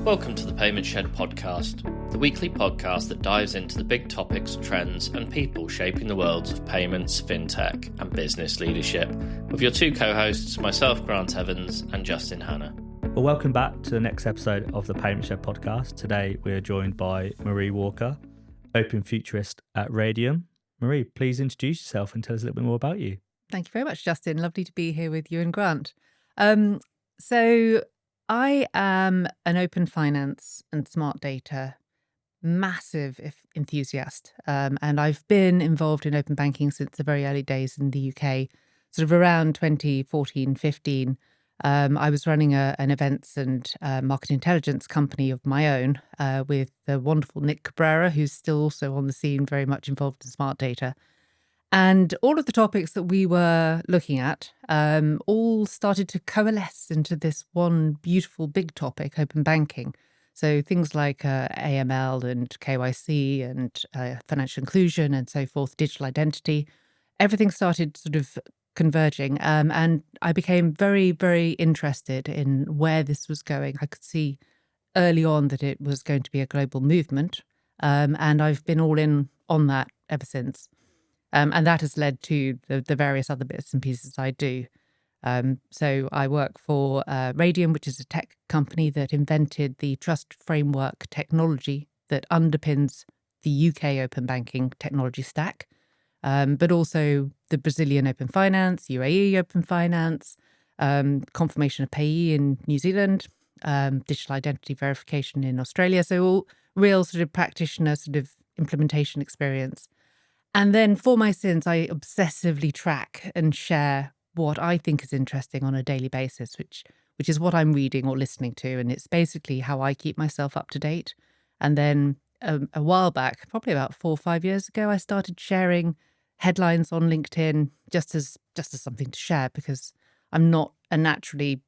Welcome to the Payment Shed podcast, the weekly podcast that dives into the big topics, trends, and people shaping the worlds of payments, fintech, and business leadership, with your two co-hosts, myself, Grant Evans, and Justin Hanna. Well, welcome back to the next episode of the Payment Shed podcast. Today, we are joined by Marie Walker, Open Futurist at Raidiam. Marie, please introduce yourself and tell us a little bit more about you. Thank you very much, Justin. Lovely to be here with you and Grant. So I am an open finance and smart data massive enthusiast. And I've been involved in open banking since the very early days in the UK, sort of around 2014, 15. I was running an events and market intelligence company of my own with the wonderful Nick Cabrera, who's still also on the scene, very much involved in smart data. And all of the topics that we were looking at all started to coalesce into this one beautiful big topic, open banking. So things like AML and KYC and financial inclusion and so forth, digital identity, everything started sort of converging. And I became very, very interested in where this was going. I could see early on that it was going to be a global movement. And I've been all in on that ever since. And that has led to the various other bits and pieces I do. So I work for Raidiam, which is a tech company that invented the trust framework technology that underpins the UK open banking technology stack, but also the Brazilian open finance, UAE open finance, confirmation of payee in New Zealand, digital identity verification in Australia. So all real sort of practitioner sort of implementation experience. And then for my sins, I obsessively track and share what I think is interesting on a daily basis, which is what I'm reading or listening to. And it's basically how I keep myself up to date. And then a while back, probably about 4 or 5 years ago, I started sharing headlines on LinkedIn just as something to share, because I'm not a naturally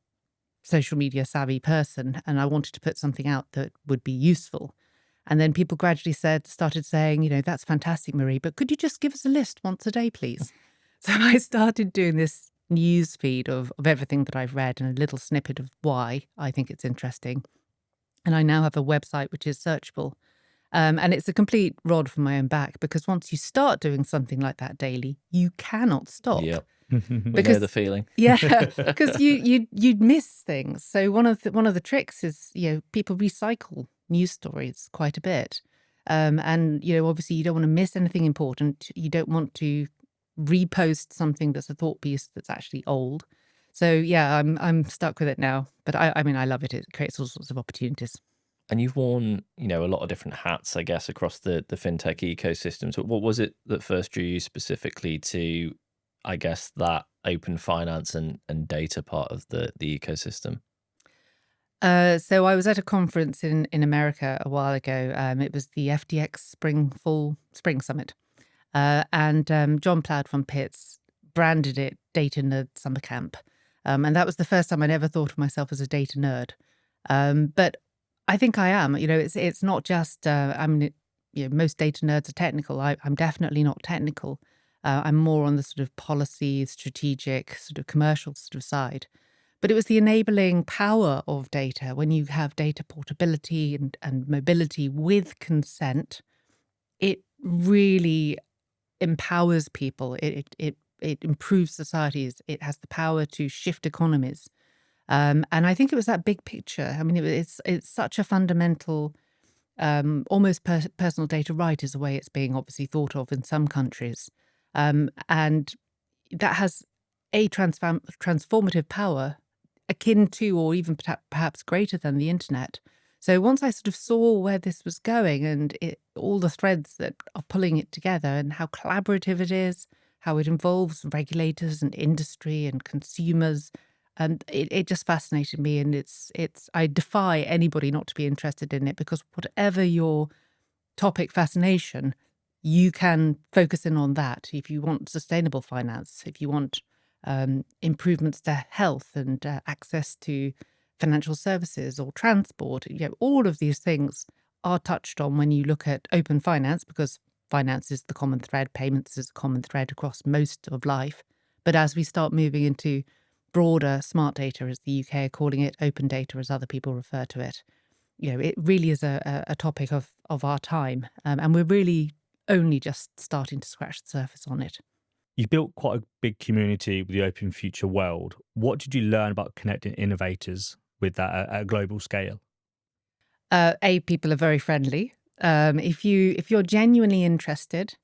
social media savvy person. And I wanted to put something out that would be useful. And then people gradually started saying, you know, that's fantastic, Marie, but could you just give us a list once a day, please? So I started doing this news feed of everything that I've read and a little snippet of why I think it's interesting. And I now have a website which is searchable. And it's a complete rod for my own back, because once you start doing something like that daily, you cannot stop. Yep. We know the feeling. Yeah, because you'd miss things. So one of the tricks is, you know, people recycle news stories quite a bit. And, you know, obviously you don't want to miss anything important. You don't want to repost something that's a thought piece that's actually old. So, yeah, I'm stuck with it now. But I mean, I love it. It creates all sorts of opportunities. And you've worn, you know, a lot of different hats, I guess, across the fintech ecosystem. So what was it that first drew you specifically to, I guess, that open finance and data part of the ecosystem? So I was at a conference in America a while ago. It was the FTX Spring Summit. And John Plowd from Pitts branded it Data Nerd Summer Camp. And that was the first time I'd ever thought of myself as a data nerd. But I think I am. You know, it's not just, most data nerds are technical. I'm definitely not technical. I'm more on the sort of policy, strategic, sort of commercial sort of side. But it was the enabling power of data when you have data portability and mobility with consent. It really empowers people. It improves societies. It has the power to shift economies. And I think it was that big picture. I mean, it's such a fundamental, almost personal data right is the way it's being obviously thought of in some countries. And that has a transformative power akin to, or even perhaps greater than, the internet. So once I sort of saw where this was going and all the threads that are pulling it together and how collaborative it is, how it involves regulators and industry and consumers, and it just fascinated me. And I defy anybody not to be interested in it, because whatever your topic fascination, you can focus in on that. If you want sustainable finance, if you want improvements to health and access to financial services or transport, you know, all of these things are touched on when you look at open finance, because finance is the common thread, payments is the common thread across most of life. But as we start moving into broader smart data, as the UK are calling it, open data as other people refer to it, it really is a topic of our time, and we're really only just starting to scratch the surface on it. You built quite a big community with the Open Future World. What did you learn about connecting innovators with that at a global scale? People are very friendly. If you're genuinely interested,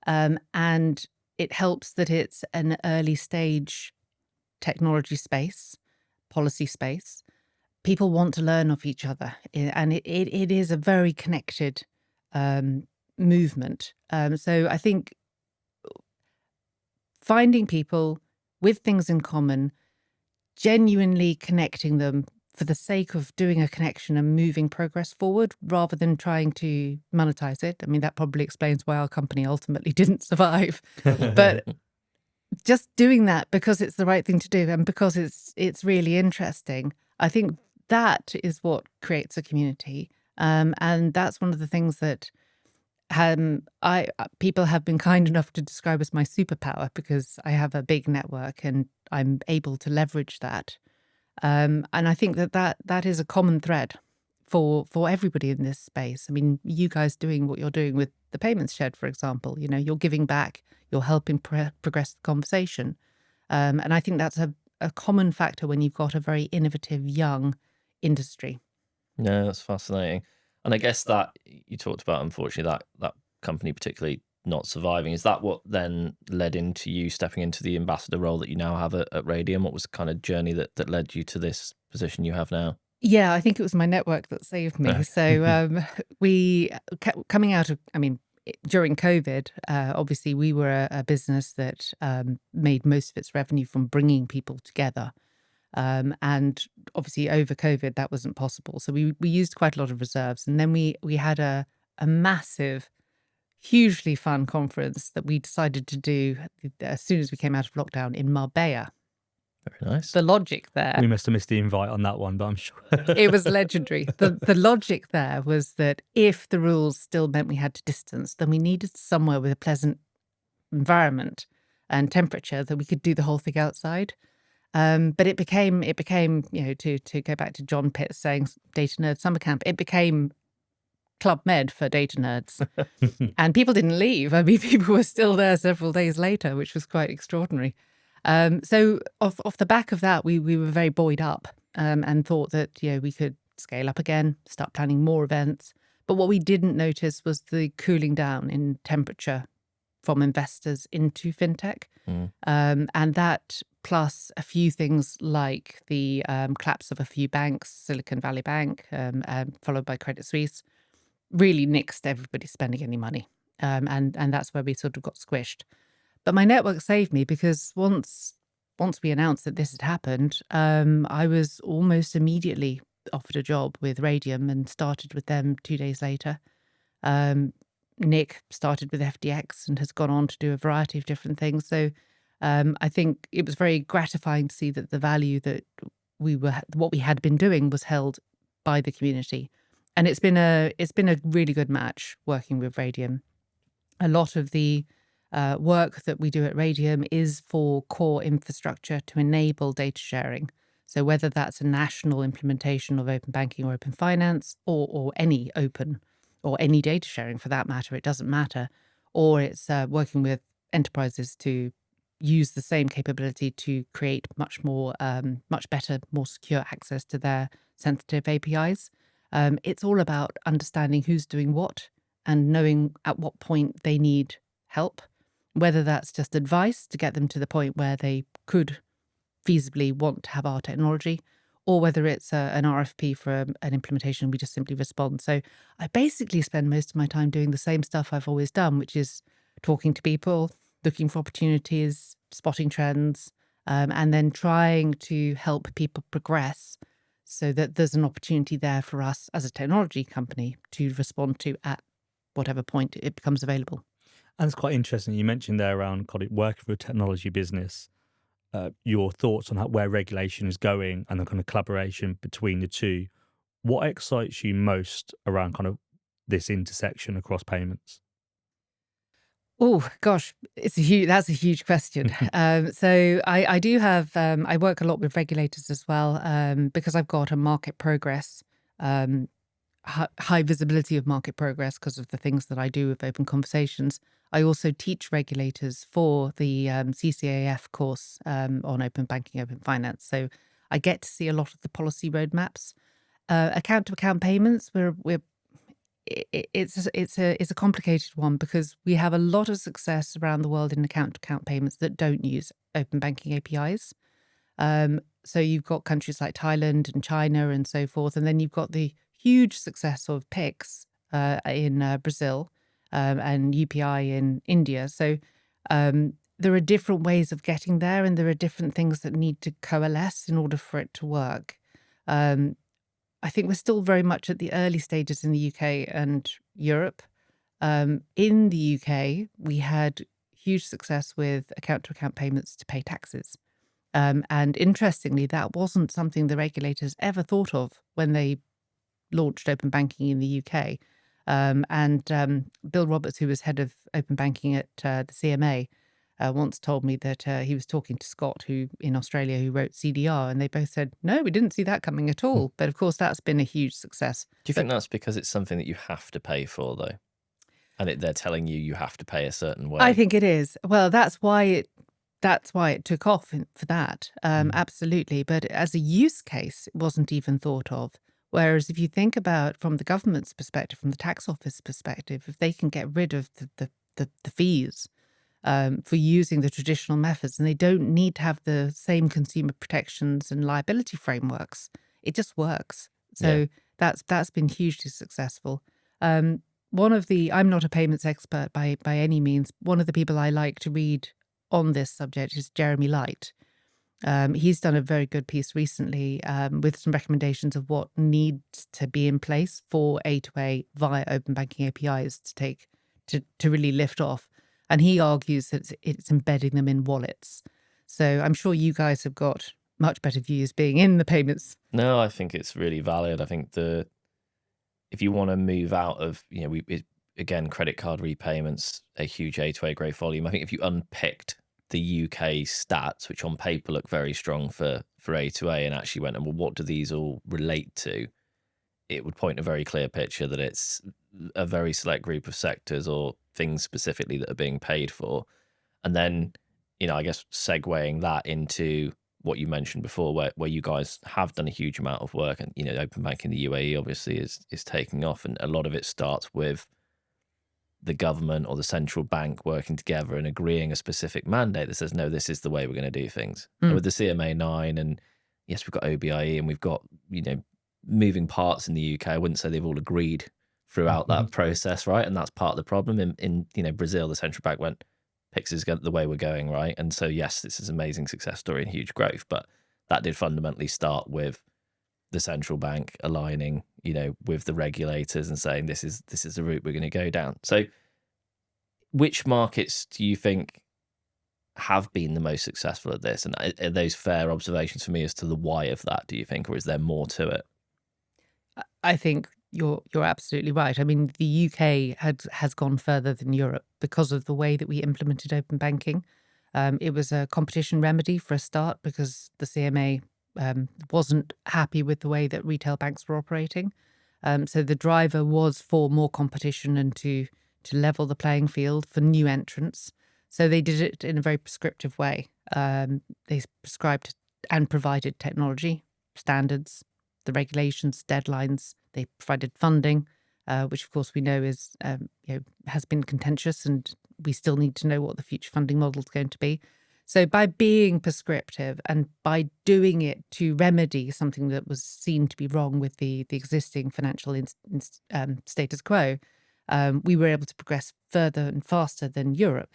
and it helps that it's an early stage technology space, policy space, people want to learn of each other, and it is a very connected movement. So I think finding people with things in common, genuinely connecting them for the sake of doing a connection and moving progress forward rather than trying to monetize it. I mean, that probably explains why our company ultimately didn't survive. But just doing that because it's the right thing to do and because it's really interesting, I think that is what creates a community. And that's one of the things that people have been kind enough to describe as my superpower, because I have a big network and I'm able to leverage that. And I think that is a common thread for everybody in this space. I mean, you guys doing what you're doing with the payments shed, for example, you're giving back, you're helping progress the conversation. And I think that's a common factor when you've got a very innovative young industry. No, that's fascinating. And I guess that you talked about, unfortunately, that company particularly not surviving. Is that what then led into you stepping into the ambassador role that you now have at Raidiam? What was the kind of journey that led you to this position you have now? Yeah, I think it was my network that saved me. So we coming out of, during COVID, obviously we were a business that made most of its revenue from bringing people together. And obviously over COVID, that wasn't possible. So we used quite a lot of reserves. And then we had a massive, hugely fun conference that we decided to do as soon as we came out of lockdown in Marbella. Very nice. The logic there. We must have missed the invite on that one, but I'm sure. It was legendary. The logic there was that if the rules still meant we had to distance, then we needed somewhere with a pleasant environment and temperature that we could do the whole thing outside. But it became, to go back to John Pitt saying Data Nerd Summer Camp, it became Club Med for data nerds. And people didn't leave. I mean, people were still there several days later, which was quite extraordinary. So off the back of that, we were very buoyed up and thought that, we could scale up again, start planning more events. But what we didn't notice was the cooling down in temperature from investors into fintech. And that plus a few things like the collapse of a few banks, Silicon Valley Bank, followed by Credit Suisse, really nixed everybody spending any money. And that's where we sort of got squished. But my network saved me because once we announced that this had happened, I was almost immediately offered a job with Raidiam and started with them 2 days later. Nick started with FDX and has gone on to do a variety of different things. So I think it was very gratifying to see that the value that what we had been doing was held by the community. And it's been a really good match working with Raidiam. A lot of the work that we do at Raidiam is for core infrastructure to enable data sharing. So whether that's a national implementation of open banking or open finance, or any open, or any data sharing for that matter, it doesn't matter, or it's working with enterprises to use the same capability to create much better, more secure access to their sensitive APIs. It's all about understanding who's doing what and knowing at what point they need help, whether that's just advice to get them to the point where they could feasibly want to have our technology, or whether it's an RFP for an implementation, we just simply respond. So I basically spend most of my time doing the same stuff I've always done, which is talking to people, looking for opportunities, spotting trends, and then trying to help people progress so that there's an opportunity there for us as a technology company to respond to at whatever point it becomes available. And it's quite interesting. You mentioned there around working for a technology business, your thoughts on where regulation is going and the kind of collaboration between the two. What excites you most around kind of this intersection across payments? Oh gosh, that's a huge question. So I do have I work a lot with regulators as well, because I've got a market progress high visibility of market progress because of the things that I do with Open Conversations. I also teach regulators for the CCAF course on open banking, open finance. So I get to see a lot of the policy roadmaps. Account-to-account payments, it's a complicated one because we have a lot of success around the world in account-to-account payments that don't use open banking APIs. So you've got countries like Thailand and China and so forth, and then you've got the huge success of PIX in Brazil and UPI in India. So there are different ways of getting there, and there are different things that need to coalesce in order for it to work. I think we're still very much at the early stages in the UK and Europe. In the UK, we had huge success with account-to-account payments to pay taxes. And interestingly, that wasn't something the regulators ever thought of when they launched open banking in the UK. Bill Roberts, who was head of open banking at the CMA, once told me that he was talking to Scott, who in Australia, who wrote CDR, and they both said, no, we didn't see that coming at all. But of course, that's been a huge success. Do you think that's because it's something that you have to pay for, though? And they're telling you have to pay a certain way? I think it is. Well, that's why it took off for that. Absolutely. But as a use case, it wasn't even thought of. Whereas if you think about from the government's perspective, from the tax office perspective, if they can get rid of the fees for using the traditional methods, and they don't need to have the same consumer protections and liability frameworks, it just works. So that's been hugely successful. I'm not a payments expert by any means. One of the people I like to read on this subject is Jeremy Light. He's done a very good piece recently with some recommendations of what needs to be in place for A2A via open banking APIs to really lift off. And he argues that it's embedding them in wallets. So I'm sure you guys have got much better views being in the payments. No, I think it's really valid. I think if you want to move out of, again, credit card repayments, a huge A2A growth volume. I think if you unpicked the UK stats, which on paper look very strong for A2A, and actually went, well, what do these all relate to? It would point a very clear picture that it's a very select group of sectors or things specifically that are being paid for. And then, I guess segueing that into what you mentioned before, where you guys have done a huge amount of work, and, open banking in the UAE obviously is taking off. And a lot of it starts with the government or the central bank working together and agreeing a specific mandate that says, no, this is the way we're going to do things. And with the CMA 9, and yes, we've got OBIE, and we've got, moving parts in the UK. I wouldn't say they've all agreed throughout that process, right? And that's part of the problem. In Brazil, the central bank went, PIX is the way we're going, right? And so, yes, this is an amazing success story and huge growth, but that did fundamentally start with the central bank aligning, with the regulators and saying, this is the route we're going to go down. So which markets do you think have been the most successful at this? And are those fair observations for me as to the why of that, do you think, or is there more to it? I think you're absolutely right. I mean, the UK has gone further than Europe because of the way that we implemented open banking. It was a competition remedy for a start because the CMA wasn't happy with the way that retail banks were operating. So the driver was for more competition and to level the playing field for new entrants. So they did it in a very prescriptive way. They prescribed and provided technology, standards, the regulations, deadlines. They provided funding, which of course we know is has been contentious, and we still need to know what the future funding model is going to be. So by being prescriptive and by doing it to remedy something that was seen to be wrong with the existing financial status quo, we were able to progress further and faster than Europe.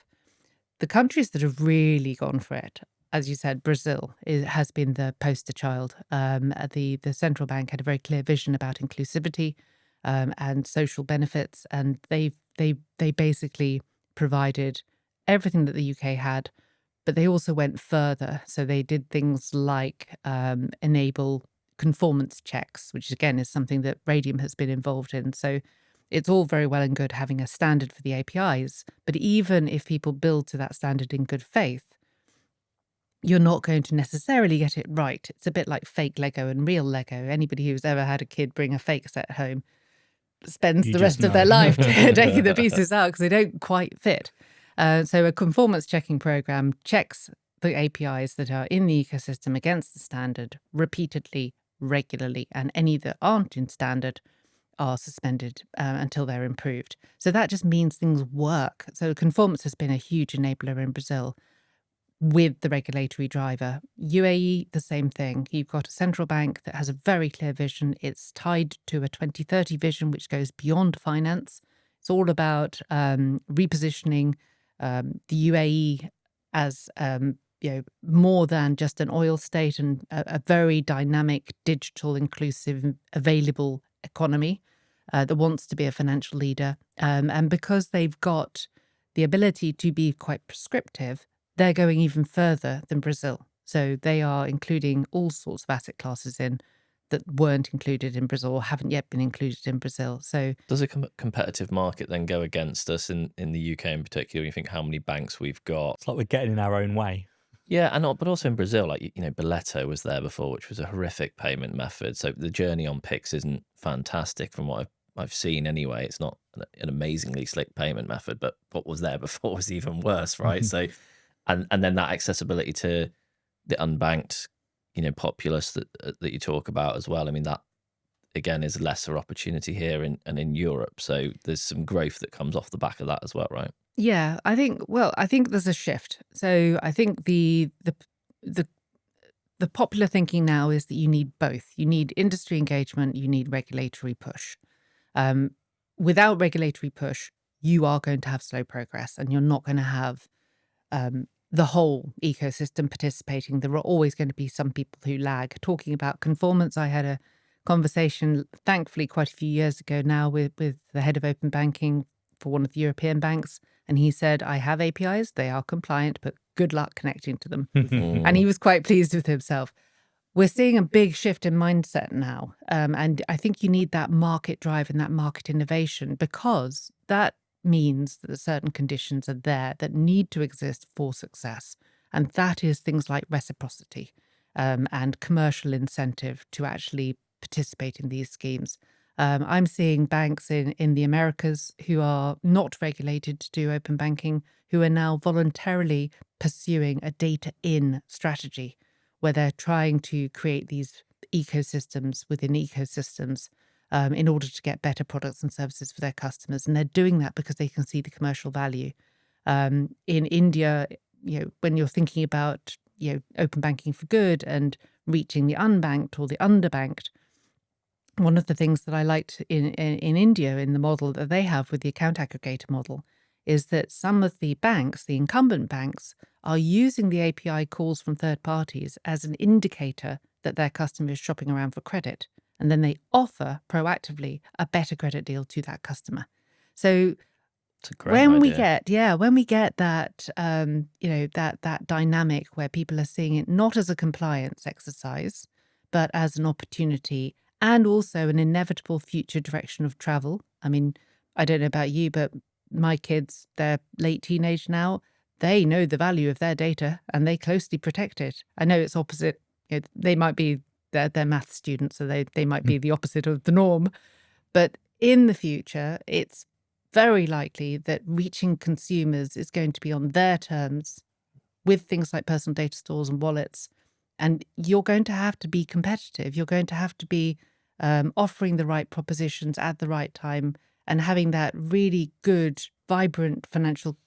The countries that have really gone for it, as you said, Brazil has been the poster child. The central bank had a very clear vision about inclusivity and social benefits, and they basically provided everything that the UK had, but they also went further. So they did things like enable conformance checks, which again is something that Raidiam has been involved in. So it's all very well and good having a standard for the APIs, but even if people build to that standard in good faith, you're not going to necessarily get it right. It's a bit like fake Lego and real Lego. Anybody who's ever had a kid bring a fake set home spends You the just rest of their know. life taking the pieces out because they don't quite fit. So a conformance checking program checks the APIs that are in the ecosystem against the standard repeatedly, regularly, and any that aren't in standard are suspended until they're improved. So that just means things work. So conformance has been a huge enabler in Brazil with the regulatory driver. UAE, the same thing. You've got a central bank that has a very clear vision. It's tied to a 2030 vision, which goes beyond finance. It's all about repositioning the UAE as more than just an oil state and a very dynamic, digital, inclusive, available economy that wants to be a financial leader. And because they've got the ability to be quite prescriptive, they're going even further than Brazil. So they are including all sorts of asset classes in that weren't included in Brazil or haven't yet been included in Brazil. So does a competitive market then go against us in the UK in particular? You think how many banks we've got? It's like we're getting in our own way. Yeah, but also in Brazil, like, you know, Boleto was there before, which was a horrific payment method. So the journey on Pix isn't fantastic from what I've seen anyway. It's not an amazingly slick payment method, but what was there before was even worse, right? So, and then that accessibility to the unbanked, you know, populace that you talk about as well. I mean, that again is a lesser opportunity here and in Europe. So there's some growth that comes off the back of that as well, right? yeah, I think there's a shift. So I think the popular thinking now is that you need both. You need industry engagement, you need regulatory push. Without regulatory push, you are going to have slow progress and you're not going to have the whole ecosystem participating. There are always going to be some people who lag. Talking about conformance, I had a conversation, thankfully, quite a few years ago now with the head of open banking for one of the European banks. And he said, I have APIs, they are compliant, but good luck connecting to them. And he was quite pleased with himself. We're seeing a big shift in mindset now. And I think you need that market drive and that market innovation, because that means that certain conditions are there that need to exist for success. And that is things like reciprocity and commercial incentive to actually participate in these schemes. I'm seeing banks in the Americas who are not regulated to do open banking, who are now voluntarily pursuing a data-in strategy, where they're trying to create these ecosystems within ecosystems in order to get better products and services for their customers. And they're doing that because they can see the commercial value. In India, you know, when you're thinking about, you know, open banking for good and reaching the unbanked or the underbanked, one of the things that I liked in India, in the model that they have with the account aggregator model, is that some of the banks, the incumbent banks, are using the API calls from third parties as an indicator that their customer is shopping around for credit. And then they offer proactively a better credit deal to that customer. So it's a great when we idea. get that, that dynamic where people are seeing it not as a compliance exercise, but as an opportunity and also an inevitable future direction of travel. I mean, I don't know about you, but my kids, they're late teenage now. They know the value of their data and they closely protect it. I know it's opposite. You know, they might be, they're math students, so they might be the opposite of the norm. But in the future, it's very likely that reaching consumers is going to be on their terms with things like personal data stores and wallets. And you're going to have to be competitive. You're going to have to be offering the right propositions at the right time and having that really good, vibrant financial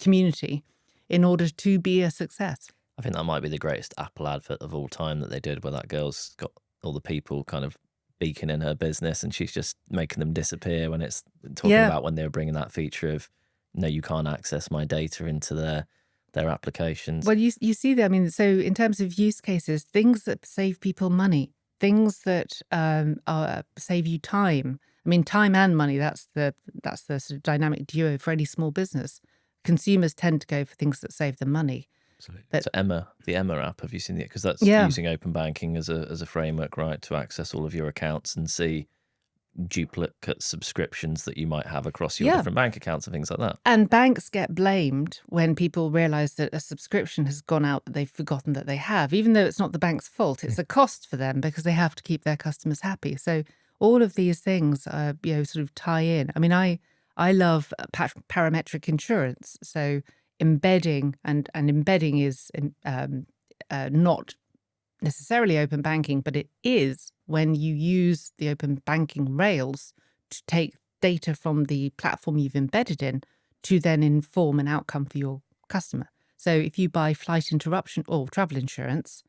community in order to be a success. I think that might be the greatest Apple advert of all time that they did, where that girl's got all the people kind of beaconing her business and she's just making them disappear when it's talking about when they were bringing that feature of, no, you can't access my data into their applications. Well, you see that. I mean, so in terms of use cases, things that save people money, things that save you time. I mean, time and money, that's the sort of dynamic duo for any small business. Consumers tend to go for things that save them money. But, so the Emma app, have you seen it? Because that's using open banking as a framework, right, to access all of your accounts and see duplicate subscriptions that you might have across your different bank accounts and things like that. And banks get blamed when people realize that a subscription has gone out that they've forgotten that they have, even though it's not the bank's fault. It's a cost for them because they have to keep their customers happy. So All of these things, sort of tie in. I mean, I love parametric insurance. So embedding and embedding is not necessarily open banking, but it is when you use the open banking rails to take data from the platform you've embedded in to then inform an outcome for your customer. So if you buy flight interruption or travel insurance,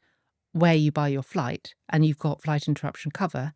where you buy your flight and you've got flight interruption cover,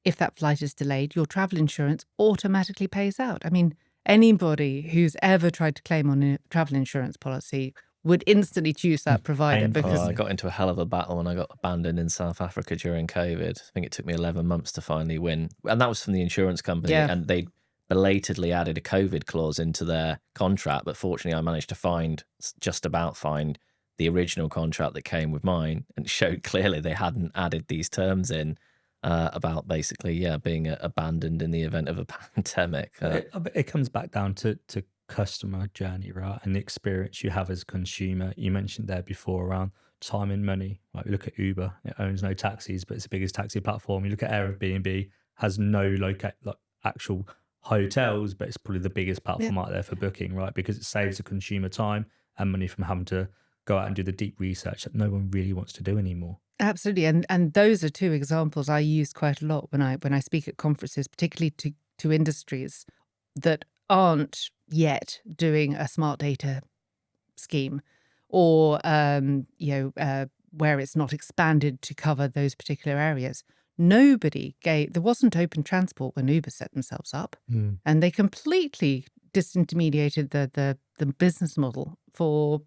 if that flight is delayed, your travel insurance automatically pays out. I mean, anybody who's ever tried to claim on a travel insurance policy would instantly choose that provider Painful, because I got into a hell of a battle when I got abandoned in South Africa during COVID. I think it took me 11 months to finally win. And that was from the insurance company. Yeah. And they belatedly added a COVID clause into their contract. But fortunately, I managed to just about find the original contract that came with mine, and it showed clearly they hadn't added these terms in about basically, being abandoned in the event of a pandemic. It comes back down to customer journey, right? And the experience you have as a consumer. You mentioned there before around time and money. Like we look at Uber, it owns no taxis, but it's the biggest taxi platform. You look at Airbnb, has no actual hotels, but it's probably the biggest platform out there for booking, right? Because it saves the consumer time and money from having to go out and do the deep research that no one really wants to do anymore. Absolutely, and those are two examples I use quite a lot when I speak at conferences, particularly to industries that aren't yet doing a smart data scheme, or where it's not expanded to cover those particular areas. There wasn't open transport when Uber set themselves up, and they completely disintermediated the business model for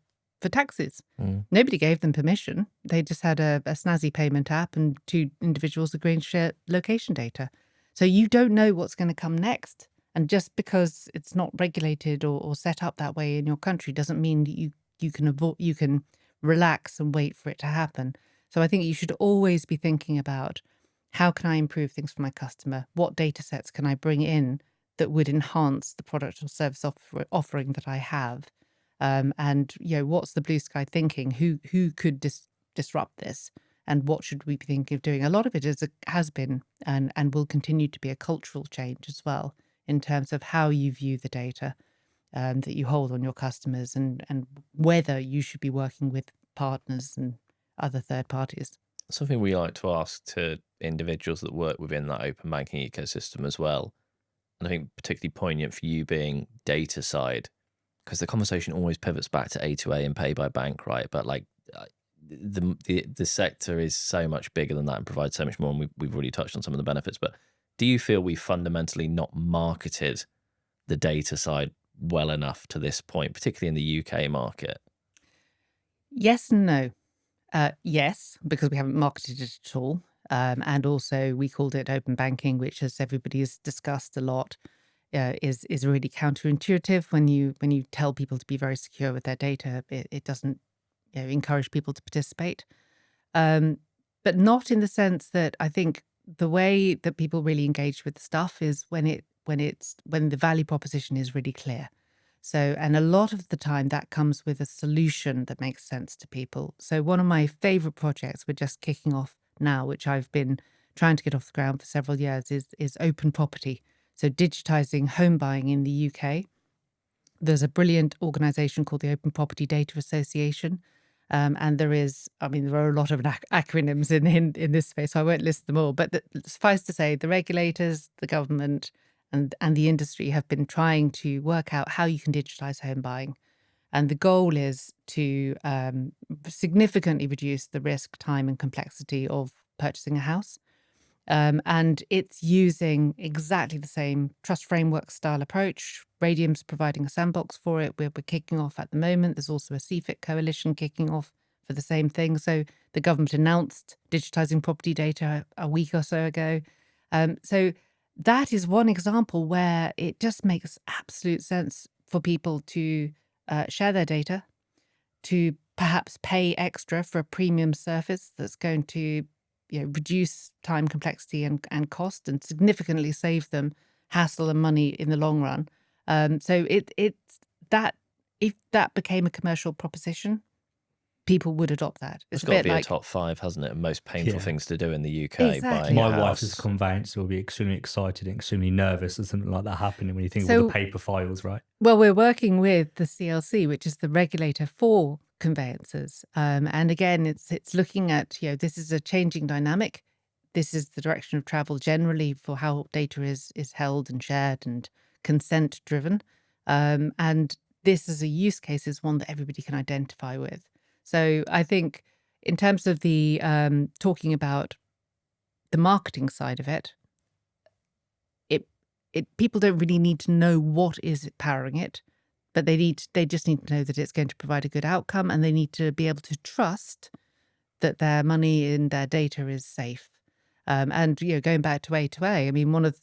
taxis. Nobody gave them permission. They just had a snazzy payment app and two individuals agreeing to share location data. So you don't know what's going to come next. And just because it's not regulated or set up that way in your country doesn't mean that you can relax and wait for it to happen. So I think you should always be thinking about, how can I improve things for my customer? What data sets can I bring in that would enhance the product or service offering that I have? And what's the blue sky thinking? Who could disrupt this? And what should we be thinking of doing? A lot of it has been and will continue to be a cultural change as well, in terms of how you view the data that you hold on your customers, and whether you should be working with partners and other third parties. Something we like to ask to individuals that work within that open banking ecosystem as well, and I think particularly poignant for you being data side, because the conversation always pivots back to A2A and pay by bank, right? But the sector is so much bigger than that and provides so much more, and we've already touched on some of the benefits. But do you feel we fundamentally not marketed the data side well enough to this point, particularly in the UK market? Yes and no. Yes, because we haven't marketed it at all. And also we called it open banking, which, as everybody has discussed a lot, is really counterintuitive. When you tell people to be very secure with their data, it doesn't encourage people to participate. But not in the sense that I think the way that people really engage with stuff is when the value proposition is really clear. So, and a lot of the time that comes with a solution that makes sense to people. So one of my favorite projects we're just kicking off now, which I've been trying to get off the ground for several years, is open property. So digitizing home buying in the UK. There's a brilliant organization called the Open Property Data Association. And there are a lot of acronyms in this space, so I won't list them all. But suffice to say, the regulators, the government, and the industry have been trying to work out how you can digitize home buying. And the goal is to significantly reduce the risk, time, and complexity of purchasing a house. And it's using exactly the same trust framework style approach. Raidiam's providing a sandbox for it. We're kicking off at the moment. There's also a CFIT coalition kicking off for the same thing. So the government announced digitizing property data a week or so ago. So that is one example where it just makes absolute sense for people to share their data, to perhaps pay extra for a premium service that's going to reduce time, complexity, and cost, and significantly save them hassle and money in the long run. So it's that if that became a commercial proposition, people would adopt that. It's It's a got to bit be a like top 5, hasn't it? Most painful Yeah. things to do in the UK. Exactly. Buying a My wife as house. a conveyancer will be extremely excited and extremely nervous at something like that happening when you think of all So- the paper files, right? Well, we're working with the CLC, which is the regulator for conveyancers. And again, it's looking at, this is a changing dynamic. This is the direction of travel generally for how data is held and shared and consent driven. And this as a use case is one that everybody can identify with. So I think in terms of the talking about the marketing side of it, people don't really need to know what is powering it, but they just need to know that it's going to provide a good outcome, and they need to be able to trust that their money and their data is safe. And going back to A2A, I mean, one of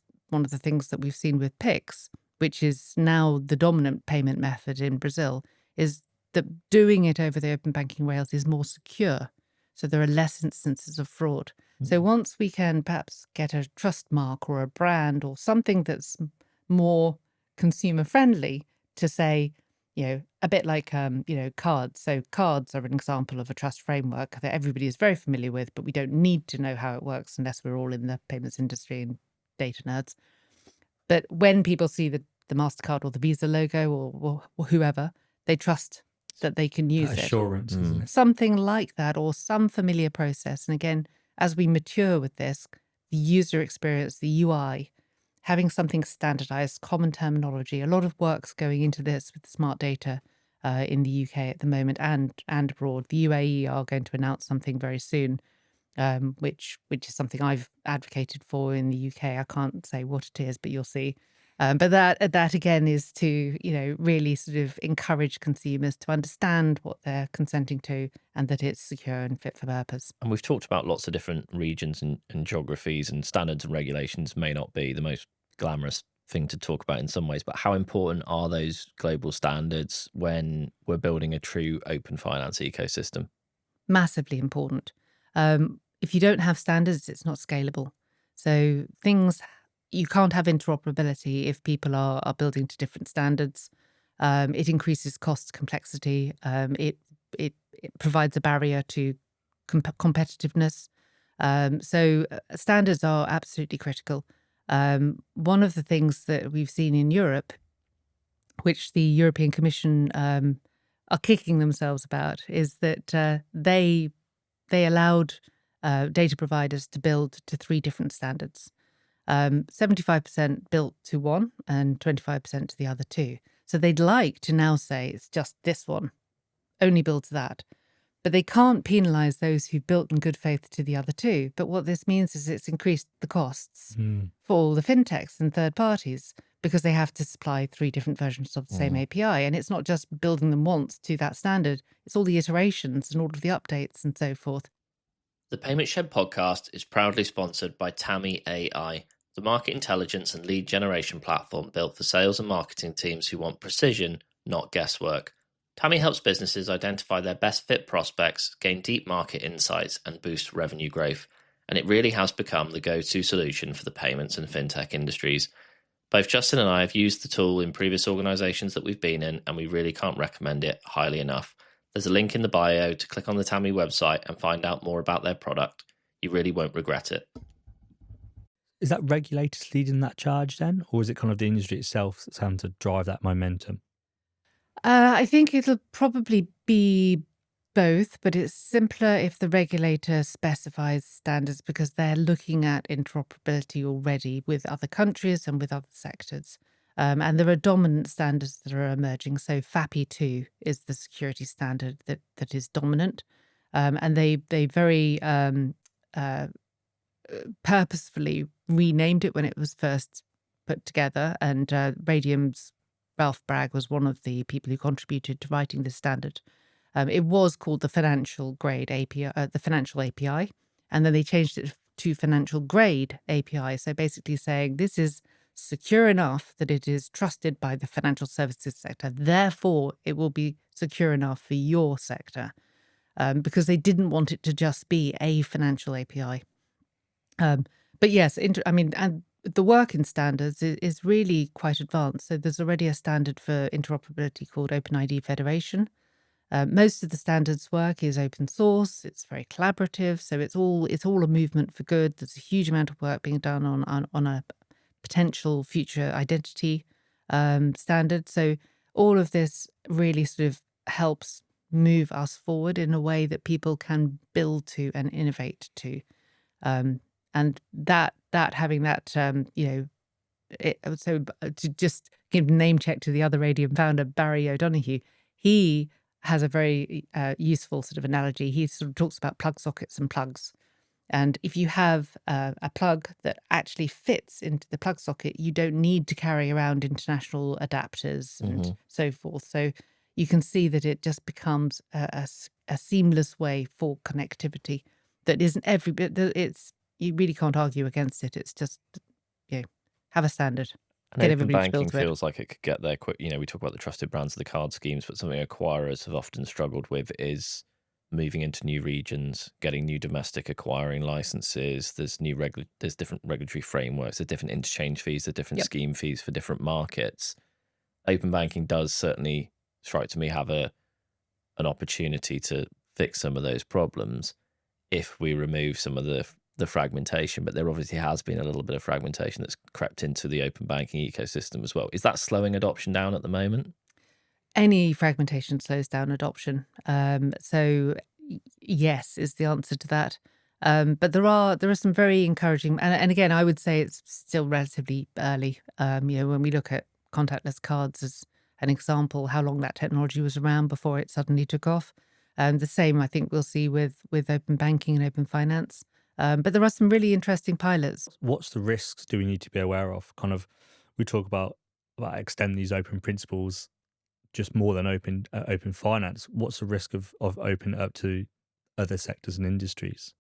the things that we've seen with Pix, which is now the dominant payment method in Brazil, is that doing it over the open banking rails is more secure. So there are less instances of fraud. So once we can perhaps get a trust mark or a brand or something that's more consumer friendly to say, a bit like, cards. So cards are an example of a trust framework that everybody is very familiar with, but we don't need to know how it works unless we're all in the payments industry and data nerds. But when people see the MasterCard or the Visa logo or whoever, they trust that they can use it. Assurance, isn't it? Something like that, or some familiar process. And again, as we mature with this, the user experience, the UI, having something standardized, common terminology, a lot of work's going into this with smart data in the UK at the moment and abroad. The UAE are going to announce something very soon, which is something I've advocated for in the UK. I can't say what it is, but you'll see. But that again is to really sort of encourage consumers to understand what they're consenting to and that it's secure and fit for purpose. And we've talked about lots of different regions and geographies, and standards and regulations may not be the most glamorous thing to talk about in some ways, but how important are those global standards when we're building a true open finance ecosystem? Massively important. If you don't have standards, it's not scalable. So you can't have interoperability if people are building to different standards. It increases cost complexity. It provides a barrier to competitiveness. So standards are absolutely critical. One of the things that we've seen in Europe, which the European Commission are kicking themselves about, is that they allowed data providers to build to 3 different standards. 75% built to one and 25% to the other 2. So they'd like to now say it's just this one, only build to that. But they can't penalise those who built in good faith to the other 2. But what this means is it's increased the costs for all the fintechs and third parties because they have to supply 3 different versions of the same API. And it's not just building them once to that standard, it's all the iterations and all of the updates and so forth. The Payment Shed podcast is proudly sponsored by Tammy AI, the market intelligence and lead generation platform built for sales and marketing teams who want precision, not guesswork. Tammy helps businesses identify their best fit prospects, gain deep market insights, and boost revenue growth. And it really has become the go-to solution for the payments and fintech industries. Both Justin and I have used the tool in previous organizations that we've been in, and we really can't recommend it highly enough. There's a link in the bio to click on the Tammy website and find out more about their product. You really won't regret it. Is that regulators leading that charge then? Or is it kind of the industry itself that's having to drive that momentum? I think it'll probably be both, but it's simpler if the regulator specifies standards because they're looking at interoperability already with other countries and with other sectors. And there are dominant standards that are emerging. So FAPI2 is the security standard that is dominant. And they very purposefully renamed it when it was first put together. And Raidiam's Ralph Bragg was one of the people who contributed to writing this standard. It was called the Financial Grade API, the Financial API, and then they changed it to Financial Grade API. So basically saying this is secure enough that it is trusted by the financial services sector. Therefore, it will be secure enough for your sector, because they didn't want it to just be a financial API. But yes, and the work in standards is really quite advanced. So there's already a standard for interoperability called OpenID Federation. Most of the standards work is open source. It's very collaborative, so it's all a movement for good. There's a huge amount of work being done on a potential future identity standard. So all of this really sort of helps move us forward in a way that people can build to and innovate to. And that having that, to just give name check to the other Raidiam founder, Barry O'Donoghue, he has a very useful sort of analogy. He sort of talks about plug sockets and plugs. And if you have a plug that actually fits into the plug socket, you don't need to carry around international adapters and so forth. So you can see that it just becomes a seamless way for connectivity that isn't every bit. You really can't argue against it. It's just, have a standard. And Get open everybody to banking build to it. feels like it could get there quick. We talk about the trusted brands of the card schemes, but something acquirers have often struggled with is moving into new regions, getting new domestic acquiring licenses. There's there's different regulatory frameworks, there's different interchange fees, there's different scheme fees for different markets. Open banking does certainly strike to me have an opportunity to fix some of those problems if we remove some of the fragmentation, but there obviously has been a little bit of fragmentation that's crept into the open banking ecosystem as well. Is that slowing adoption down at the moment? Any fragmentation slows down adoption. So yes is the answer to that. But there are some very encouraging, and again, I would say it's still relatively early. When we look at contactless cards as an example, how long that technology was around before it suddenly took off. The same, I think, we'll see with open banking and open finance. But there are some really interesting pilots. What's the risks do we need to be aware of? Kind of, we talk about extend these open principles just more than open finance. What's the risk of open up to other sectors and industries?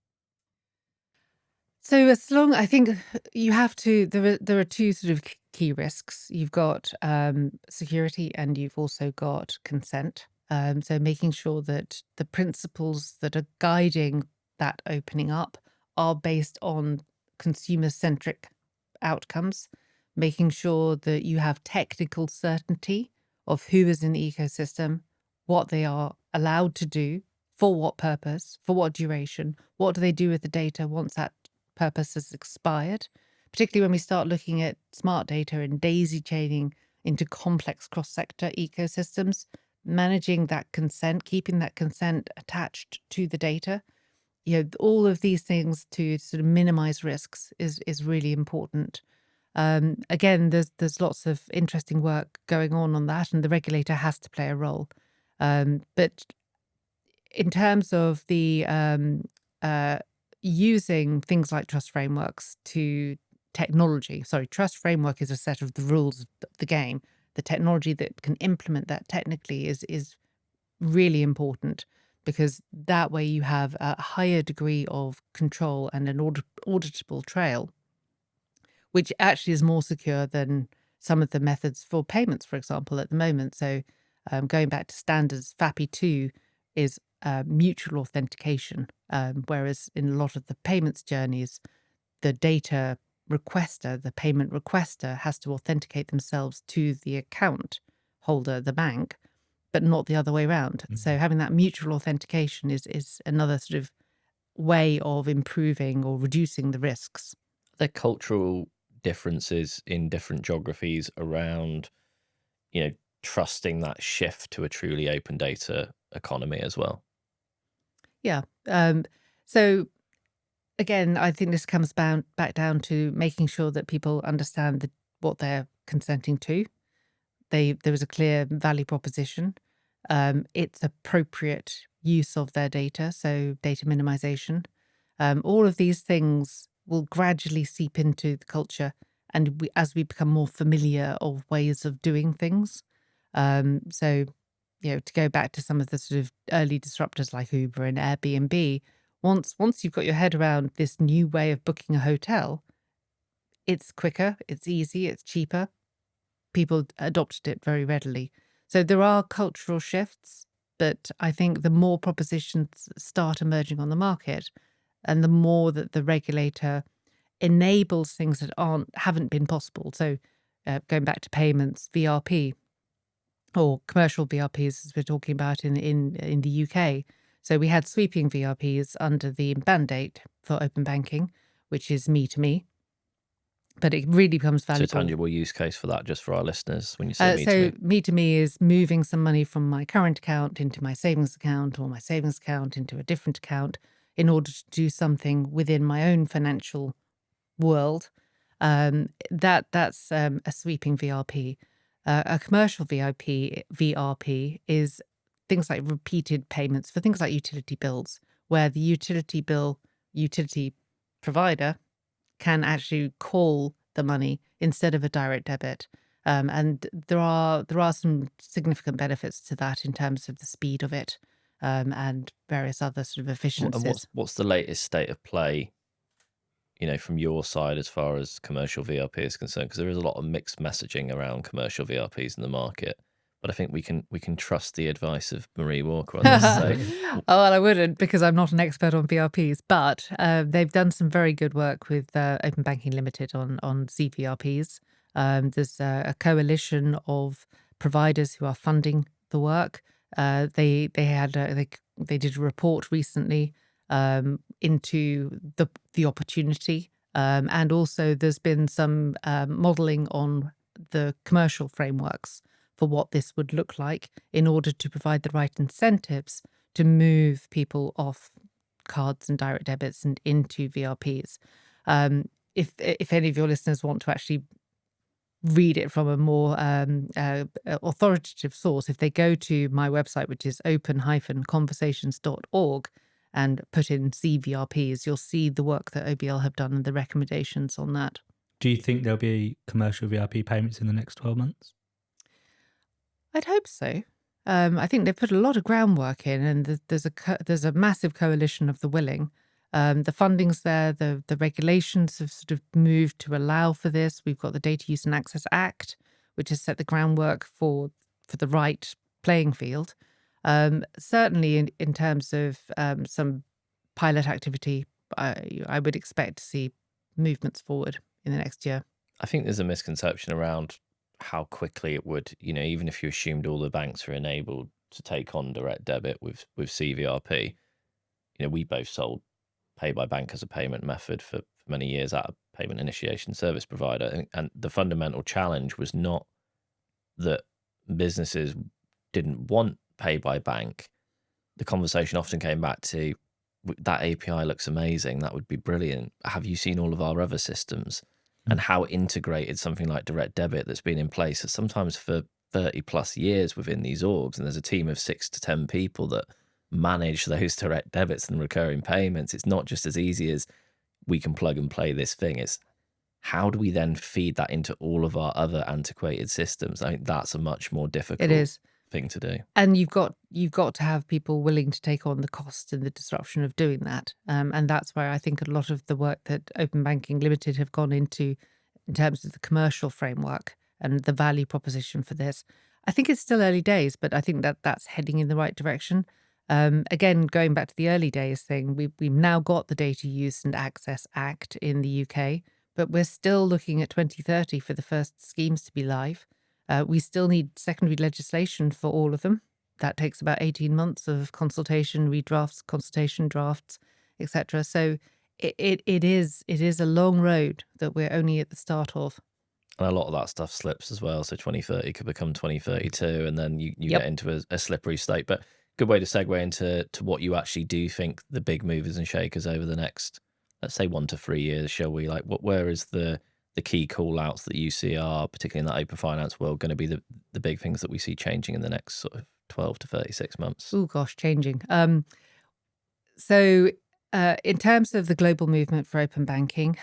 So I think you have to, there are two sort of key risks. You've got security and you've also got consent. So making sure that the principles that are guiding that opening up are based on consumer-centric outcomes, making sure that you have technical certainty of who is in the ecosystem, what they are allowed to do, for what purpose, for what duration, what do they do with the data once that purpose has expired, particularly when we start looking at smart data and daisy chaining into complex cross-sector ecosystems, managing that consent, keeping that consent attached to the data. All of these things to sort of minimize risks is really important. Again, there's lots of interesting work going on that, and the regulator has to play a role. But in terms of the using things like trust frameworks to technology, trust framework is a set of the rules of the game. The technology that can implement that technically is really important, because that way you have a higher degree of control and an auditable trail, which actually is more secure than some of the methods for payments, for example, at the moment. So going back to standards, FAPI2 is mutual authentication, whereas in a lot of the payments journeys, the data requester, the payment requester, has to authenticate themselves to the account holder, the bank, but not the other way around. So having that mutual authentication is another sort of way of improving or reducing the risks. Are there cultural differences in different geographies around, trusting that shift to a truly open data economy as well? Yeah. So again, I think this comes back down to making sure that people understand what they're consenting to. There is a clear value proposition. It's appropriate use of their data, so data minimization. All of these things will gradually seep into the culture, and as we become more familiar of ways of doing things. So, to go back to some of the sort of early disruptors like Uber and Airbnb, once you've got your head around this new way of booking a hotel, it's quicker, it's easy, it's cheaper. People adopted it very readily. So there are cultural shifts, but I think the more propositions start emerging on the market, and the more that the regulator enables things that haven't been possible. So going back to payments, VRP, or commercial VRPs, as we're talking about in the UK. So we had sweeping VRPs under the mandate for open banking, which is me to me. But it really becomes So valuable. tangible use case for that, just for our listeners, when you say me to me. Me to me is moving some money from my current account into my savings account, or my savings account into a different account, in order to do something within my own financial world. That's a sweeping VRP. A commercial VRP is things like repeated payments for things like utility bills, where the utility provider can actually call the money instead of a direct debit. And there are some significant benefits to that in terms of the speed of it, and various other sort of efficiencies. And what's the latest state of play, from your side as far as commercial VRP is concerned? Because there is a lot of mixed messaging around commercial VRPs in the market. But I think we can trust the advice of Marie Walker on this. So. Oh, well, I wouldn't, because I'm not an expert on VRPs, but they've done some very good work with Open Banking Limited on CVRPs. There's a coalition of providers who are funding the work. They did a report recently into the opportunity, and also there's been some modelling on the commercial frameworks for what this would look like in order to provide the right incentives to move people off cards and direct debits and into VRPs. If any of your listeners want to actually read it from a more authoritative source, if they go to my website, which is open-conversations.org, and put in CVRPs, you'll see the work that OBL have done and the recommendations on that. Do you think there'll be commercial VRP payments in the next 12 months? I'd hope so. I think they've put a lot of groundwork in, and there's a massive coalition of the willing. The funding's there, the regulations have sort of moved to allow for this. We've got the Data Use and Access Act, which has set the groundwork for the right playing field. Certainly in terms of some pilot activity, I would expect to see movements forward in the next year. I think there's a misconception around how quickly it would, even if you assumed all the banks are enabled to take on direct debit with CVRP. We both sold pay by bank as a payment method for many years at a payment initiation service provider. And the fundamental challenge was not that businesses didn't want pay by bank. The conversation often came back to, that API looks amazing, that would be brilliant. Have you seen all of our other systems? And how integrated something like direct debit that's been in place sometimes for 30 plus years within these orgs. And there's a team of 6 to 10 people that manage those direct debits and recurring payments. It's not just as easy as we can plug and play this thing. It's how do we then feed that into all of our other antiquated systems? I think that's a much more difficult thing to do. And you've got to have people willing to take on the cost and the disruption of doing that. And that's where I think a lot of the work that Open Banking Limited have gone into in terms of the commercial framework and the value proposition for this. I think it's still early days, but I think that's heading in the right direction. Again, going back to the early days thing, we've now got the Data Use and Access Act in the UK, but we're still looking at 2030 for the first schemes to be live. We still need secondary legislation for all of them. That takes about 18 months of consultation, redrafts, consultation drafts, etc. So it is a long road that we're only at the start of. And a lot of that stuff slips as well. So 2030 could become 2032, and then you get into a slippery state. But good way to segue into what you actually do think the big movers and shakers over the next, let's say, 1 to 3 years, shall we? Like, where is the key call outs that you see are, particularly in that open finance world, going to be the big things that we see changing in the next sort of 12 to 36 months? Oh gosh, changing. So in terms of the global movement for open banking,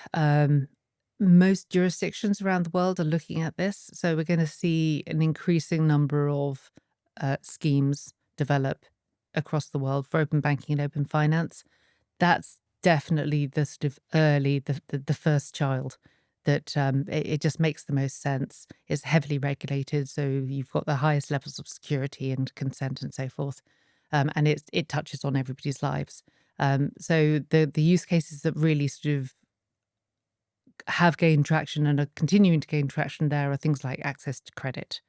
most jurisdictions around the world are looking at this. So we're going to see an increasing number of schemes develop across the world for open banking and open finance. That's definitely the sort of early, the first child. That it just makes the most sense. It's heavily regulated, so you've got the highest levels of security and consent and so forth, and it touches on everybody's lives. So the use cases that really sort of have gained traction and are continuing to gain traction there are things like access to credit.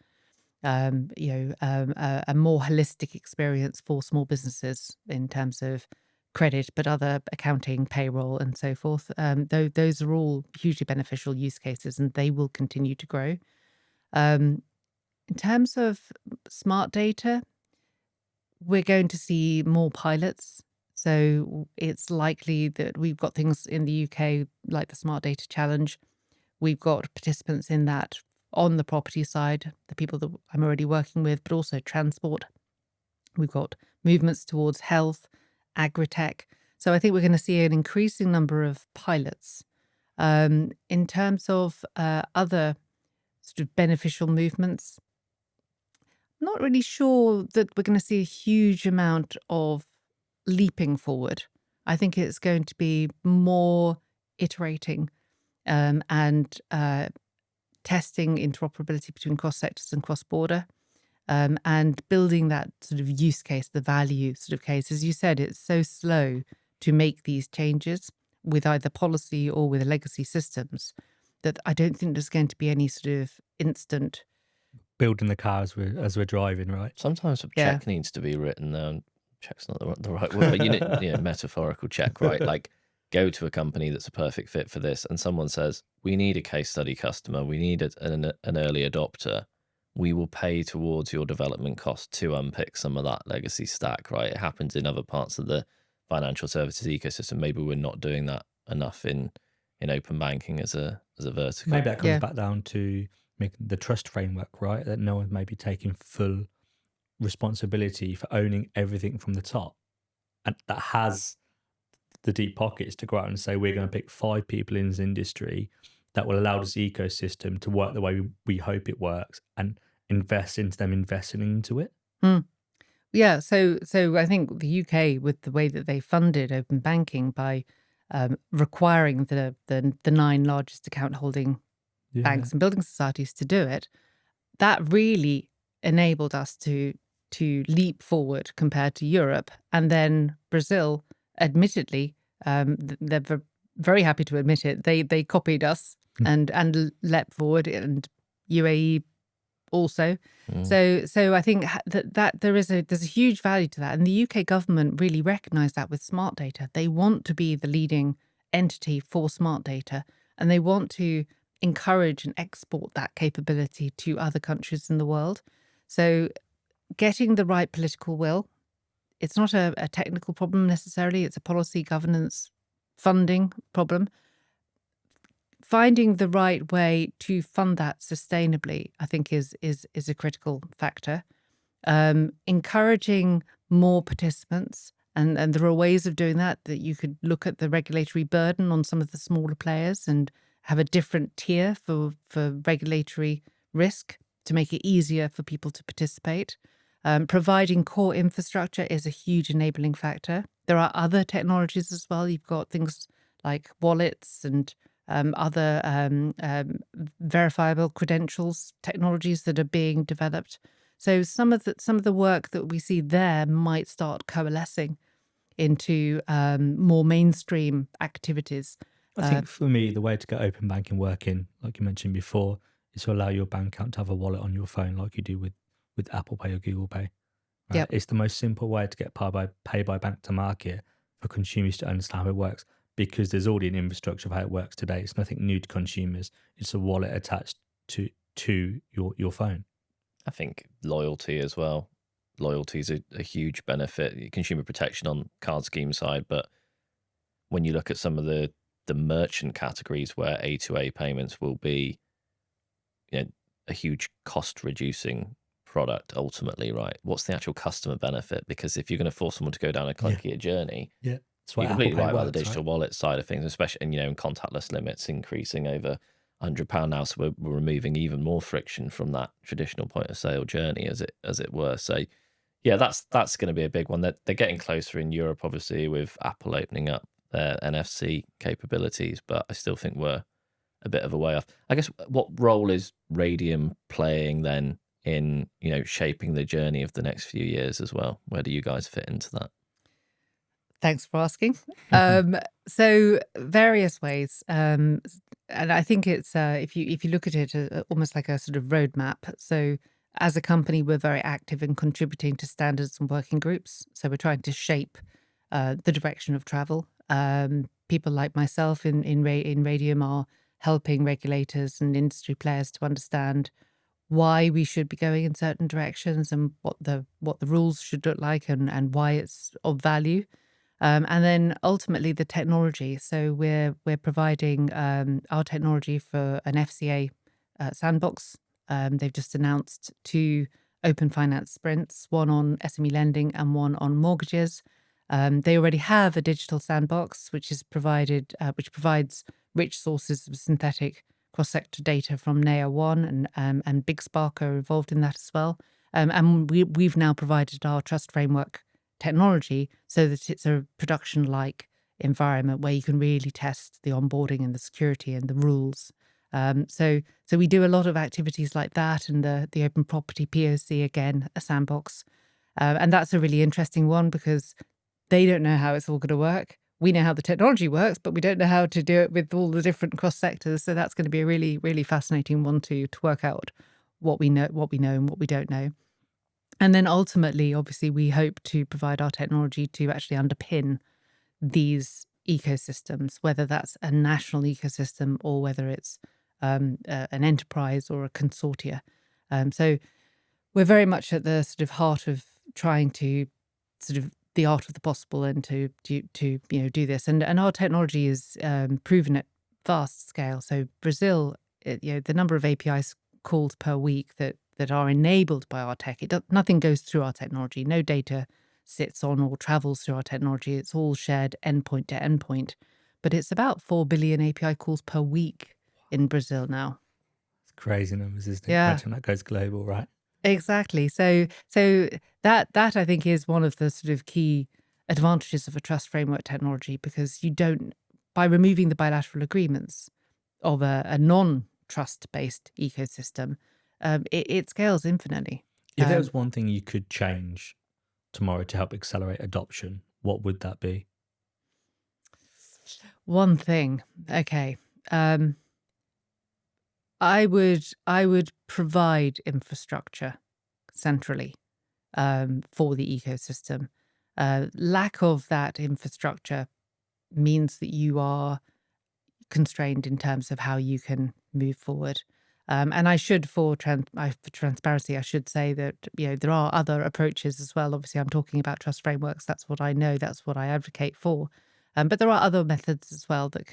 a more holistic experience for small businesses in terms of credit, but other accounting, payroll, and so forth. Those are all hugely beneficial use cases, and they will continue to grow. In terms of smart data, we're going to see more pilots. So it's likely that we've got things in the UK like the Smart Data Challenge. We've got participants in that on the property side, the people that I'm already working with, but also transport. We've got movements towards health, agri-tech. So I think we're going to see an increasing number of pilots. In terms of other sort of beneficial movements, I'm not really sure that we're going to see a huge amount of leaping forward. I think it's going to be more iterating and testing interoperability between cross sectors and cross border, and building that sort of use case, the value sort of case. As you said, it's so slow to make these changes with either policy or with legacy systems that I don't think there's going to be any sort of instant building the car as we're driving, right? Sometimes a check needs to be written down. Check's not the right word, but you know, metaphorical check, right? Like, go to a company that's a perfect fit for this, and someone says, we need a case study customer, we need an early adopter. We will pay towards your development cost to unpick some of that legacy stack, right? It happens in other parts of the financial services ecosystem. Maybe we're not doing that enough in open banking as a vertical. Maybe that comes back down to making the trust framework, right? That no one may be taking full responsibility for owning everything from the top, and that has the deep pockets to go out and say, we're going to pick 5 people in this industry that will allow this ecosystem to work the way we hope it works, and invest into them investing into it. Yeah, so I think the UK, with the way that they funded open banking by requiring the 9 largest account holding banks and building societies to do it, that really enabled us to leap forward compared to Europe. And then Brazil, admittedly, they're very happy to admit it, they copied us and leapt forward, and UAE also. So I think that there's a huge value to that, and the UK government really recognised that with smart data. They want to be the leading entity for smart data, and they want to encourage and export that capability to other countries in the world. So getting the right political will, it's not a technical problem necessarily, it's a policy, governance, funding problem. Finding the right way to fund that sustainably, I think, is a critical factor. Encouraging more participants, and there are ways of doing that you could look at the regulatory burden on some of the smaller players and have a different tier for regulatory risk to make it easier for people to participate. Providing core infrastructure is a huge enabling factor. There are other technologies as well. You've got things like wallets and other verifiable credentials technologies that are being developed. So some of the work that we see there might start coalescing into more mainstream activities. I think for me, the way to get open banking working, like you mentioned before, is to allow your bank account to have a wallet on your phone, like you do with Apple Pay or Google Pay. Right? Yep. It's the most simple way to get pay by bank to market for consumers to understand how it works, because there's already an infrastructure of how it works today. It's nothing new to consumers. It's a wallet attached to your phone. I think loyalty as well. Loyalty is a huge benefit. Consumer protection on card scheme side, but when you look at some of the merchant categories where A2A payments will be, a huge cost reducing product ultimately, right? What's the actual customer benefit? Because if you're going to force someone to go down a clunkier journey, you're completely right about the digital wallet side of things, especially, and in contactless limits increasing over £100 now, so we're removing even more friction from that traditional point of sale journey, as it were. So yeah, that's going to be a big one. They're getting closer in Europe, obviously, with Apple opening up their NFC capabilities, but I still think we're a bit of a way off. I guess, what role is Raidiam playing then in shaping the journey of the next few years as well? Where do you guys fit into that? Thanks for asking. So various ways, and I think it's if you look at it almost like a sort of roadmap. So as a company, we're very active in contributing to standards and working groups. So we're trying to shape the direction of travel. People like myself in Raidiam are helping regulators and industry players to understand why we should be going in certain directions and what the rules should look like and why it's of value. And then ultimately the technology. So we're providing our technology for an FCA sandbox. They've just announced 2 open finance sprints, one on SME lending and one on mortgages. They already have a digital sandbox, which provides rich sources of synthetic cross-sector data from NEA1 and Big Spark are involved in that as well. And we've now provided our trust framework technology so that it's a production-like environment where you can really test the onboarding and the security and the rules. So we do a lot of activities like that, and the open property POC, again, a sandbox. And that's a really interesting one because they don't know how it's all going to work. We know how the technology works, but we don't know how to do it with all the different cross sectors. So that's going to be a really, really fascinating one to work out what we know and what we don't know. And then ultimately, obviously, we hope to provide our technology to actually underpin these ecosystems, whether that's a national ecosystem or whether it's an enterprise or a consortia. So we're very much at the sort of heart of trying to sort of the art of the possible and to do this. And our technology is proven at vast scale. So Brazil, the number of APIs calls per week that are enabled by our tech, nothing goes through our technology. No data sits on or travels through our technology. It's all shared endpoint to endpoint. But it's about 4 billion API calls per week in Brazil now. It's crazy numbers, isn't it? Yeah. Imagine that goes global, right? Exactly. So that I think is one of the sort of key advantages of a trust framework technology, because you don't, by removing the bilateral agreements of a non-trust based ecosystem, it scales infinitely. If there was one thing you could change tomorrow to help accelerate adoption, what would that be? One thing, okay. I would provide infrastructure centrally for the ecosystem. Lack of that infrastructure means that you are constrained in terms of how you can move forward. And I should, for transparency, I should say that there are other approaches as well. Obviously, I'm talking about trust frameworks. That's what I know. That's what I advocate for. But there are other methods as well that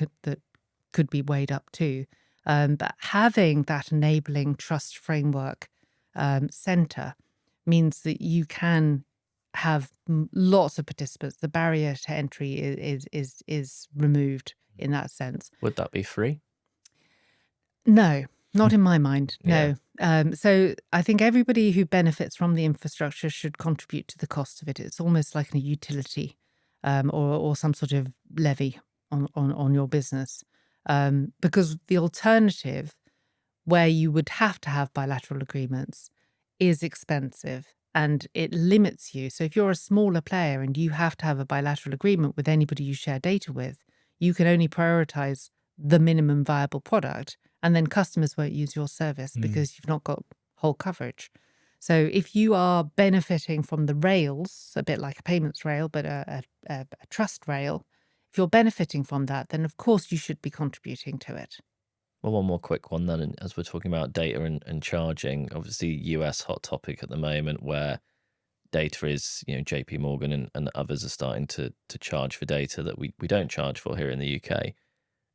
could be weighed up too. But having that enabling trust framework center means that you can have lots of participants. The barrier to entry is removed in that sense. Would that be free? No, not in my mind. No. Yeah. So I think everybody who benefits from the infrastructure should contribute to the cost of it. It's almost like a utility or some sort of levy on your business. Because the alternative, where you would have to have bilateral agreements, is expensive and it limits you. So if you're a smaller player and you have to have a bilateral agreement with anybody you share data with, you can only prioritize the minimum viable product, and then customers won't use your service because you've not got whole coverage. So if you are benefiting from the rails, a bit like a payments rail, but a trust rail, if you're benefiting from that, then of course you should be contributing to it. Well, one more quick one then, as we're talking about data and charging. Obviously, US hot topic at the moment, where data is, JP Morgan and others are starting to charge for data that we don't charge for here in the UK.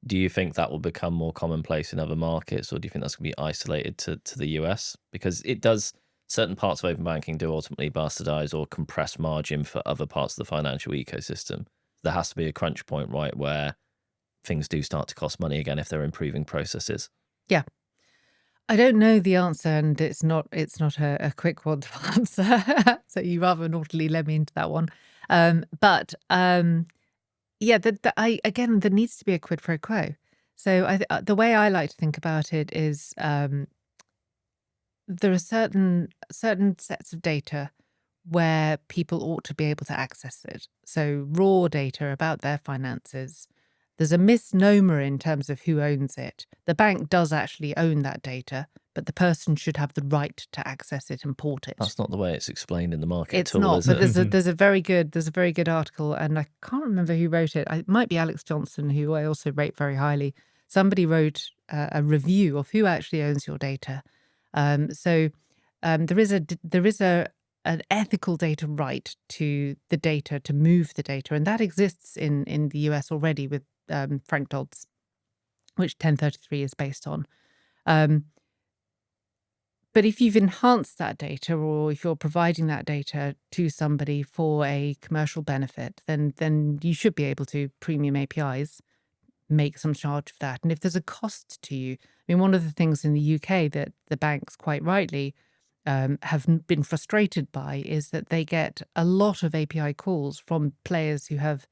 Do you think that will become more commonplace in other markets, or do you think that's going to be isolated to the US? Because it does, certain parts of open banking do ultimately bastardize or compress margin for other parts of the financial ecosystem. There has to be a crunch point, right, where things do start to cost money again if they're improving processes. Yeah. I don't know the answer, and it's not a quick one to answer. So you rather naughtily led me into that one. Yeah, there needs to be a quid pro quo. So the way I like to think about it is there are certain sets of data where people ought to be able to access it. So raw data about their finances. There's a misnomer in terms of who owns it. The bank does actually own that data, but the person should have the right to access it and port it. That's not the way it's explained in the market It's at all, not, is but it? there's a very good article, and I can't remember who wrote it. It might be Alex Johnson, who I also rate very highly. Somebody wrote a review of who actually owns your data. There is an ethical data right to the data, to move the data, and that exists in the US already with Frank Dodd's, which 1033 is based on. But if you've enhanced that data, or if you're providing that data to somebody for a commercial benefit, then you should be able to, premium APIs, make some charge for that. And if there's a cost to you, I mean, one of the things in the UK that the banks quite rightly have been frustrated by is that they get a lot of API calls from players who have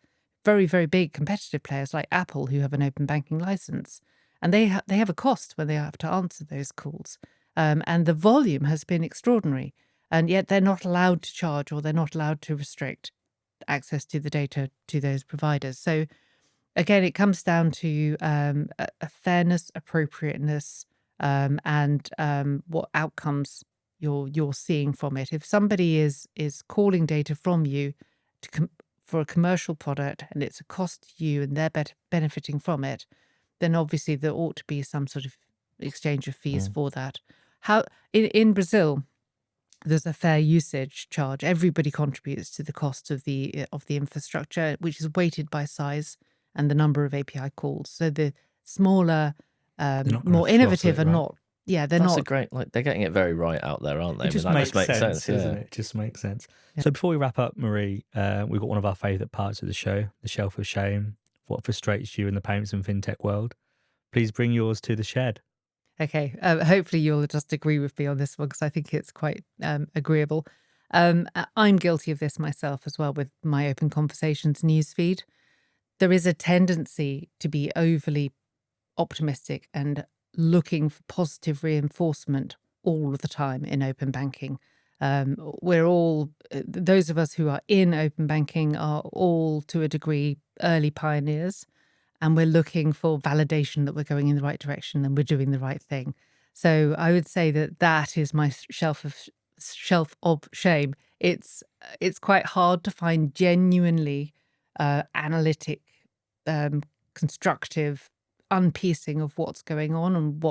very, very big competitive players like Apple, who have an open banking license. And they have a cost when they have to answer those calls. And the volume has been extraordinary. And yet they're not allowed to charge, or they're not allowed to restrict access to the data to those providers. So again, it comes down to a fairness, appropriateness, and what outcomes you're seeing from it. If somebody is calling data from you for a commercial product, and it's a cost to you and they're benefiting from it, then obviously there ought to be some sort of exchange of fees for that. How in Brazil, there's a fair usage charge. Everybody contributes to the cost of the infrastructure, which is weighted by size and the number of API calls. So the smaller, more innovative, are not. Yeah, they're That's not. a great, like, they're getting it very right out there, aren't they? It just I mean, makes sense, doesn't yeah. it? It just makes sense. Yeah. So before we wrap up, Marie, we've got one of our favourite parts of the show, the shelf of shame. What frustrates you in the payments and fintech world? Please bring yours to the shed. Okay, hopefully you'll just agree with me on this one, because I think it's quite agreeable. I'm guilty of this myself as well with my Open Conversations newsfeed. There is a tendency to be overly optimistic and looking for positive reinforcement all of the time in open banking. We're all, those of us who are in open banking are all, to a degree, early pioneers. And we're looking for validation that we're going in the right direction and we're doing the right thing. So I would say that is my shelf of shame. It's quite hard to find genuinely analytic, constructive unpiecing of what's going on and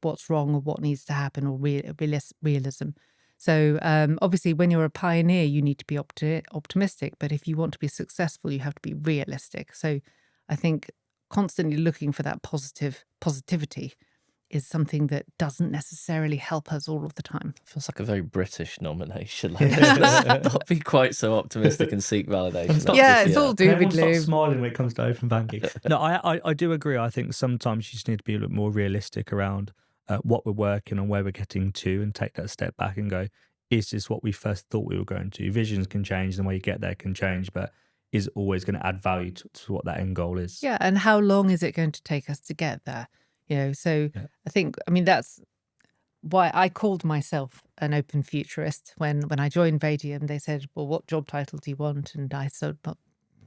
what's wrong or what needs to happen, or realism. So obviously, when you're a pioneer, you need to be optimistic. But if you want to be successful, you have to be realistic. So I think constantly looking for that positivity is something that doesn't necessarily help us all of the time. Feels like a very British nomination. Like, not be quite so optimistic and seek validation. It's all doom and Everyone stops gloom. smiling when it comes to open banking. No, I do agree. I think sometimes you just need to be a little more realistic around what we're working on, where we're getting to, and take that step back and go, is this what we first thought we were going to? Visions can change, the way you get there can change, but is always going to add value to what that end goal is. Yeah, and how long is it going to take us to get there? So yeah. I mean, that's why I called myself an open futurist. When I joined Raidiam, they said, well, what job title do you want? And I said, well,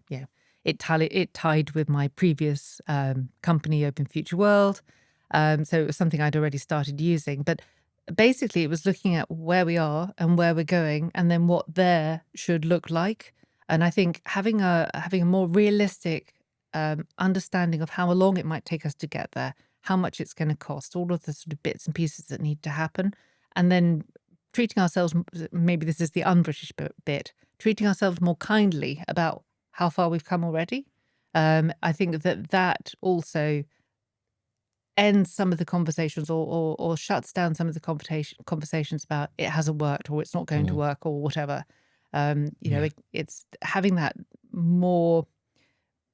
yeah, it tied with my previous company, Open Future World. So it was something I'd already started using. But basically, it was looking at where we are and where we're going, and then what there should look like. And I think having a more realistic understanding of how long it might take us to get there, how much it's going to cost, all of the sort of bits and pieces that need to happen, and then treating ourselves, maybe this is the un-British bit, treating ourselves more kindly about how far we've come already. I think that also ends some of the conversations, or shuts down some of the conversations about it hasn't worked, or it's not going to work, or whatever. It's having that more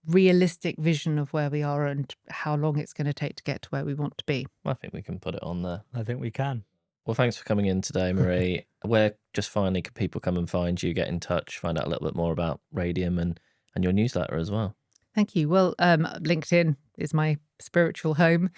realistic vision of where we are and how long it's going to take to get to where we want to be. I think we can put it on there. I think we can. Well, thanks for coming in today, Marie. Where, just finally, can people come and find you, get in touch, find out a little bit more about Raidiam and your newsletter as well? Thank you. Well, LinkedIn is my spiritual home,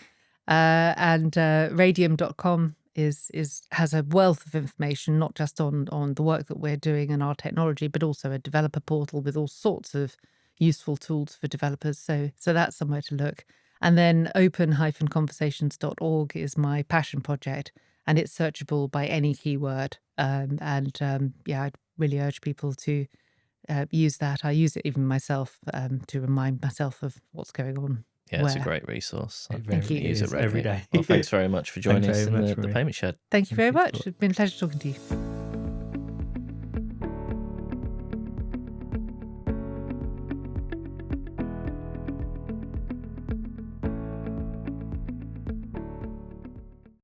and raidiam.com has a wealth of information, not just on the work that we're doing and our technology, but also a developer portal with all sorts of useful tools for developers. So that's somewhere to look. And then open-conversations.org is my passion project, and it's searchable by any keyword. I'd really urge people to use that. I use it even myself to remind myself of what's going on. Yeah, it's a great resource. Thank you. Use it every day. Well, thanks very much for joining us in the Marie. Payment Shed. Thank you very much. It's been a pleasure talking to you.